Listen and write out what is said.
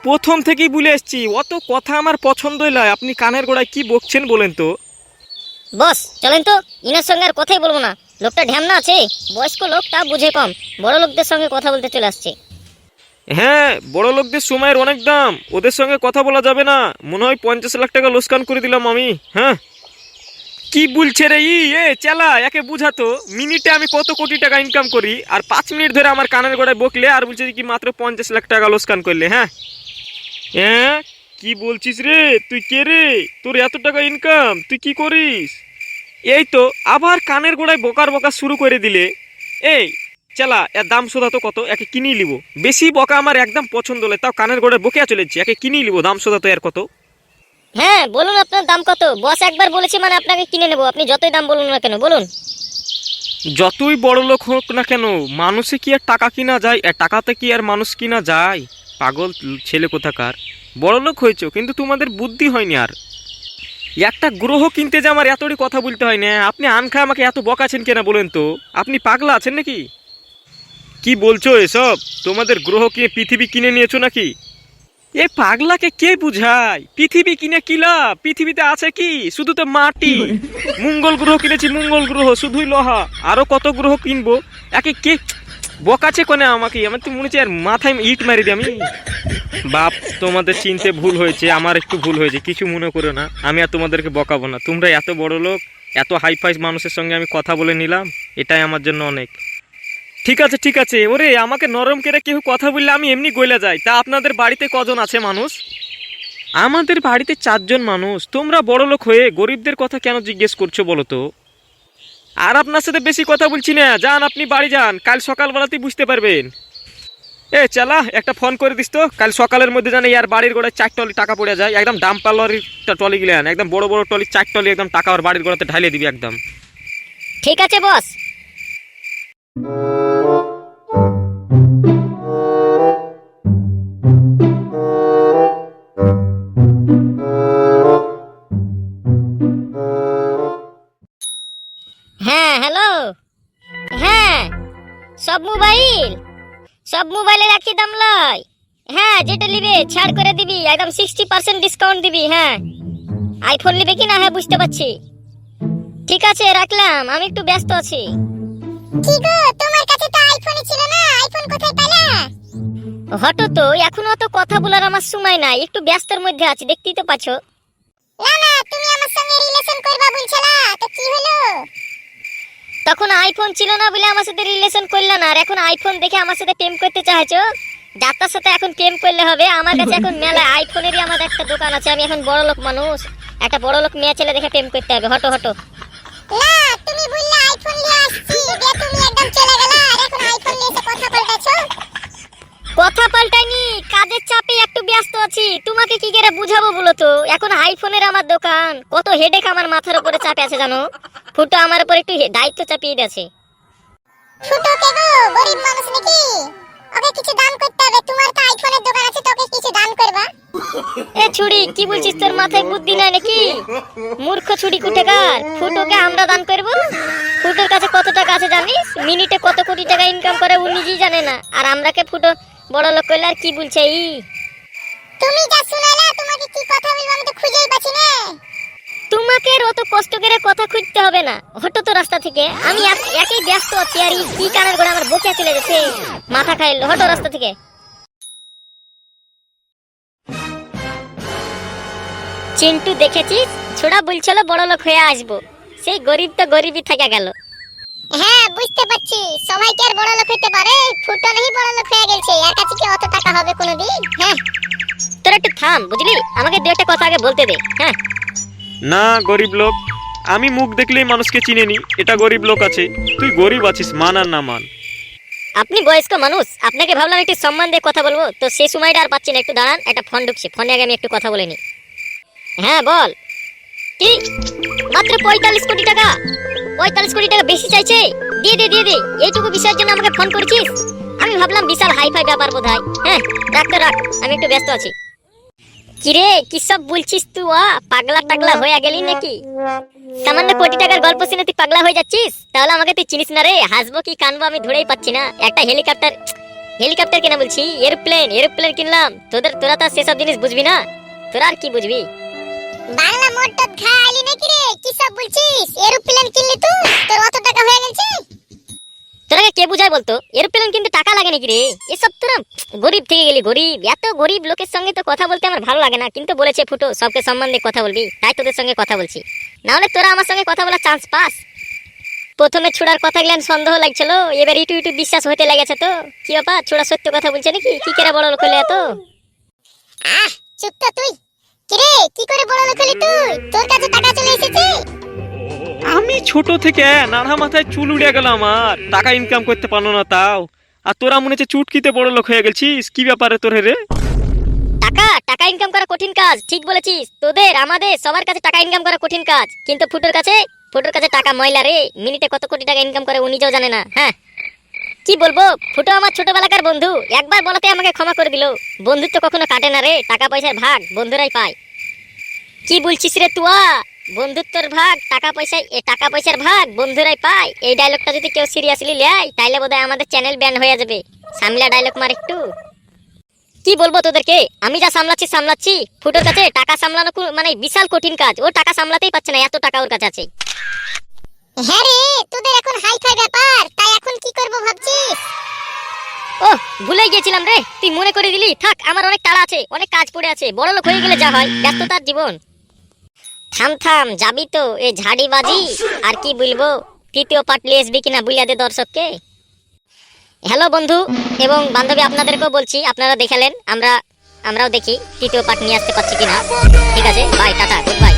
প্রথম থেকেই বলে এসছি, অত কথা আমার পছন্দই নয়। আপনি কানের গোড়ায় কি বকছেন বলেন তো? বস চলেন তো, ইনার সঙ্গে আর কথাই বলবো না। লোকটা ঢ্যামনা আছে, বয়স্ক লোক, তা বুঝে কম, বড় লোকদের সঙ্গে কথা বলতে চলে আসছে। হ্যাঁ, বড় লোকদের সময়ের অনেক দাম, ওদের সঙ্গে কথা বলা যাবে না। মনে হয় 50 লাখ টাকা লোকসান করে দিলাম আমি। হ্যাঁ, কি বলছে রে এ চালা, একে বুঝাতো মিনিটে আমি কত কোটি টাকা ইনকাম করি, আর 5 মিনিট ধরে আমার কানের গোড়ায় বকলে আর বলছে কি মাত্র 50 লাখ টাকা লোকসান করলে। হ্যাঁ হ্যাঁ, কি বলছিস রে? তুই কে রে? তোর এত টাকা ইনকাম, তুই কি করিস? এই তো আবার কানের গোড়ায় বকার বকা শুরু করে দিলে। এই চালা, এর দাম শোধা তো কত, একে কিনেই লিব। বেশি বকা আমার একদম পছন্দ নয়, তাও কানের গোড়ায় বকে চলেছি, একে কিনেই লিব। দাম শোধা তো এর কত? হ্যাঁ বলুন, আপনার দাম কত? বস একবার বলেছি মানে আপনাকে কিনে নেবো, আপনি যতই দাম বলুন না কেন বলুন। যতই বড় লোক হোক না কেন, মানুষে কি আর টাকা কিনা যায়? টাকাতে কি আর মানুষ কিনা যায়? পাগল ছেলে কোথাকার। বড় লোক হয়েছো কিন্তু তোমাদের বুদ্ধি হয়নি। আর একটা গ্রহ কিনতে যে আমার এতটি কথা বলতে হয় না। আপনি আনখা আমাকে এত বকাছেন কেন বলেন তো? আপনি পাগলা আছেন নাকি? কি বলছো এসব? তোমাদের গ্রহ কিনে পৃথিবী কিনে নিয়েছো নাকি? এ পাগলাকে কে বুঝায়? পৃথিবী কিনে কি লাভ? পৃথিবীতে আছে কি? শুধু তো মাটি। মঙ্গল গ্রহ কিনেছি, মঙ্গল গ্রহ শুধুই লোহা। আরো কত গ্রহ কিনবো? একে কে বকাছে কোনে আমাকে? আমার তো মনে হচ্ছে আর মাথায় ইট মারি দিই আমি। বাপ, তোমাদের চিনতে ভুল হয়েছে, আমার একটু ভুল হয়েছে, কিছু মনে করো না। আমি আর তোমাদেরকে বকাবো না। তোমরা এত বড় লোক, এত হাইফাই মানুষের সঙ্গে আমি কথা বলে নিলাম, এটাই আমার জন্য অনেক। ঠিক আছে ঠিক আছে, ওরে আমাকে নরম করে কেউ কথা বললে আমি এমনি গইলা যাই। তা আপনাদের বাড়িতে কজন আছে মানুষ? আমাদের বাড়িতে 4 জন মানুষ। তোমরা বড় লোক হয়ে গরিবদের কথা কেন জিজ্ঞেস করছো বলো তো? আর আপনার সাথে বেশি কথা বলছি না, যান আপনি বাড়ি যান, কাল সকালবেলাতেই বুঝতে পারবেন। এ চালা, একটা ফোন করে দিস তো, কাল সকালের মধ্যে জানে আর বাড়ির গোড়ায় 4 টলি টাকা পড়ে যায়। একদম ডাম্পার লরির টলি গিলেন, একদম বড় বড় টলি, 4 টলি একদম টাকা আর বাড়ির গোড়াতে ঢালিয়ে দিবি একদম। ঠিক আছে বস। হ্যাঁ হ্যালো। হ্যাঁ, সব মোবাইলের একই দাম লয়। হ্যাঁ, যেটা নিবে ছাড় করে দিবি, একদম 60% ডিসকাউন্ট দিবি। হ্যাঁ, আইফোন নিবে কি না? হ্যাঁ বুঝতে পারছি। ঠিক আছে রাখলাম, আমি একটু ব্যস্ত আছি। কি গো, তোমার কাছে তো আইফোনই ছিল না, আইফোন কোথায় পেলা? হঠাৎ তো এখন অত কথা বলার আমার সময় নাই, একটু ব্যস্তর মধ্যে আছি, দেখতেই তো পাচ্ছো। না না, তুমি আমার সঙ্গে রিলেশন করবা বলছিলা, তো কি হলো? তখন আইফোন ছিল না বলে আমার সাথে রিলেশন করলে না, আর এখন আইফোন দেখে আমার সাথে প্রেম করতে চাইছো? যাতার সাথে এখন প্রেম করলে হবে? আমার কাছে এখন মেলা আইফোনেরই আমার একটা দোকান আছে। আমি এখন বড় লোক মানুষ, একটা বড় লোক মেয়ে ছেলে দেখে প্রেম করতে হবে। হটো হটো। না, তুমি বললে আইফোন নিয়ে আসছি, দিয়ে তুমি একদম চলে গেলা, আর এখন আইফোন নিয়ে এসে কথা পাল্টাছো? কথা পাল্টাইনি, কাজের চাপে একটু ব্যস্ত আছি। তোমাকে কি করে বুঝাবো বলো তো? এখন আইফোনের আমার দোকান, কত হেডেক আমার মাথার উপরে চাপে আছে জানো? ফুটো আমার উপর একটু দায়িত্ব চাপিয়ে দিয়েছে। ফুটো কে গো, গরিব মানুষ নাকি? ওকে কিছু দান করতে হবে। তোমার তো আইফোনের দোকান আছে, তোকে কিছু দান করবা। এ ছুরি, কি বলছিস? তোর মাথায় বুদ্ধি নাই নাকি? মূর্খ ছুরি কুটেকার। ফুটোকে আমরা দান করব? ফুটোর কাছে কত টাকা আছে জানিস? মিনিটে কত কোটি টাকা ইনকাম করে ও নিজেই জানে না, আর আমরাকে ফুটো বড় লোক করলে আর কি বলছে তুমি যা শুনালা, তোমাকে কি কথা বলবো আমি তো খুঁজেই পাচ্ছি না। তোমাকে অত কষ্ট করে কথা খুঁজতে হবে না, হটো তো রাস্তা থেকে। আমি একই ব্যস্ত আছি, আর কি কানের গোড়া আমার বকে চলে গেছে, মাথা খাইলো। হটো রাস্তা থেকে। চিন্টু দেখেছিস, ছোড়া বলছিল বড় লোক হয়ে আসবো, সেই গরিব তো গরিবই থেকে গেল। হ্যাঁ বুঝতে পারছি, সবাই কি আর বড় লোক হতে পারে? ফুটো নেই বড় লোক হয়ে গেছে, এর কাছে কি অত টাকা হবে কোনোদিন? হ্যাঁ, তোরা একটু থাম বুঝলি, আমাকে দু একটা কথা আগে বলতে দে। হ্যাঁ না, গরিব লোক আমি মুখ দেখলেই মানুষকে চিনে নি, এটা গরিব লোক আছে। তুই গরিব আছিস, মান আর না মান। আপনি বয়স্ক মানুষ, আপনাকে ভাবলাম একটু সম্মান দিয়ে কথা বলবো, তো সেই সময়টা আর পাচ্ছি না। একটু দাঁড়ান, একটা ফোন ঢুকছে, ফোনে আগে আমি একটু কথা বলে নি। হ্যাঁ বল। কি মাত্র 45 কোটি টাকা? 45 কোটি টাকা বেশি চাইছে? দিয়ে দে দিয়ে দে, এইটুকু বিষয়ের জন্য আমাকে ফোন করেছিস? আমি ভাবলাম বিশাল হাইফাই ব্যাপার বোধহয়। হ্যাঁ রাখ তো রাখ, আমি একটু ব্যস্ত আছি। কিরে কি সব বলছিস তুই? পাগলা টাগলা হয়ে গেলি নাকি? সামান্য কোটি টাকার গল্প শুনে তুই পাগলা হয়ে যাচ্ছিস? তাহলে আমাকে তুই চিনিস না রে। হাসবো কি কানবো আমি ধরেই পাচ্ছি না। একটা হেলিকপ্টার হেলিকপ্টার কেনা বলছি, এরোপ্লেন এরোপ্লেন কিনলাম। তোরা তো আর সেসব জিনিস বুঝবি না, তোরা আর কি বুঝবি? বাংলা মোটর খাইলি নাকি রে? কি সব বলছিস? এরোপ্লেন কিনলি তুই? তোর অত টাকা হয়ে গেছে? তোরাকে কে বুঝায় বলতো? এরোপ্লেন কিন্তু টাকা লাগে নাকি রে? এসব তোরা গরিব থেকে গেলি গরিব। এত গরিব লোকের সঙ্গে তো কথা বলতে আমার ভালো লাগে না, কিন্তু বলেছে ফুটো সবকে সম্মান দিয়ে কথা বলবি, তাই তোদের সঙ্গে কথা বলছি। না হলে তোরা আমার সঙ্গে কথা বলার চান্স পাস। প্রথমে ছুড়ার কথা গেলেন সন্দেহ লাগছিল, এবার ইটু ইটু বিশ্বাস হতে লেগেছে। তো কি ব্যাপার, ছুড়া সত্য কথা বলছে নাকি? কি করে বড় লোক হলে এত? চুপ তো তুই। কি রে, কি করে বড় লোক হলি তুই? তোর কাছে টাকা চলে এসেছে? আমি ছোট থেকে নানা মাথায় চুল উড়ে গেল আমার, টাকা ইনকাম করতে পারলো না তাও। আর তোরা মনে হচ্ছে চুটকিতে বড় লোক হয়ে গেছিস, কি ব্যাপারে তোর রে? টাকা টাকা ইনকাম করা কঠিন কাজ, ঠিক বলেছিস। তোদের আমাদের সবার কাছে টাকা ইনকাম করা কঠিন কাজ, কিন্তু ফুটোর কাছে টাকা ময়লা রে। মিনিটে কত কোটি টাকা ইনকাম করে ও নিজেও জানে না। হ্যাঁ, কি বলবো, ফুটো আমার ছোটবেলাকার বন্ধু, একবার বলাতে আমাকে ক্ষমা করে দিল। বন্ধুত্ব কখনো কাটে না রে, টাকা পয়সার ভাগ বন্ধুরাই পায়। কি বলছিস রে তুয়া? বন্ধুত্বর ভাগ টাকা পয়সার ভাগ বন্ধুরাই পায়। এই ডায়লগটা যদি কেউ সিরিয়াসলি নেয় তাইলে বোধহয় আমাদের চ্যানেল ব্যান হয়ে যাবে। সামলা ডায়লগ মার একটু। কি বলবো তোদেরকে, আমি যা সামলাচ্ছি। ফুটোর কাছে টাকা সামলানো মানে বিশাল কঠিন কাজ, ও টাকা সামলাতেই পারছে না, এত টাকা ওর কাছে আছে। হ্যাঁ রে, তোদের এখন হাইফাই ব্যাপার, তাই এখন কি করব ভাবছিস? ও ভুলে গিয়েছিলাম রে, তুই মনে করে দিলি। থাক, আমার অনেক তাড়া আছে, অনেক কাজ পড়ে আছে। বড় লোক হয়ে গেলে যা হয়, ব্যস্ততার জীবন। থাম যাবি তো এই ঝাড়িবাজি? আর কি বলবো, তৃতীয় পার্ট নিয়ে আসবি কিনা বুঝিয়ে দে দর্শককে। হ্যালো বন্ধু এবং বান্ধবী, আপনাদেরকেও বলছি, আপনারা দেখালেন, আমরাও দেখি তৃতীয় পার্ট নিয়ে আসতে পারছি কিনা। ঠিক আছে, বাই, টাটা, গুড বাই।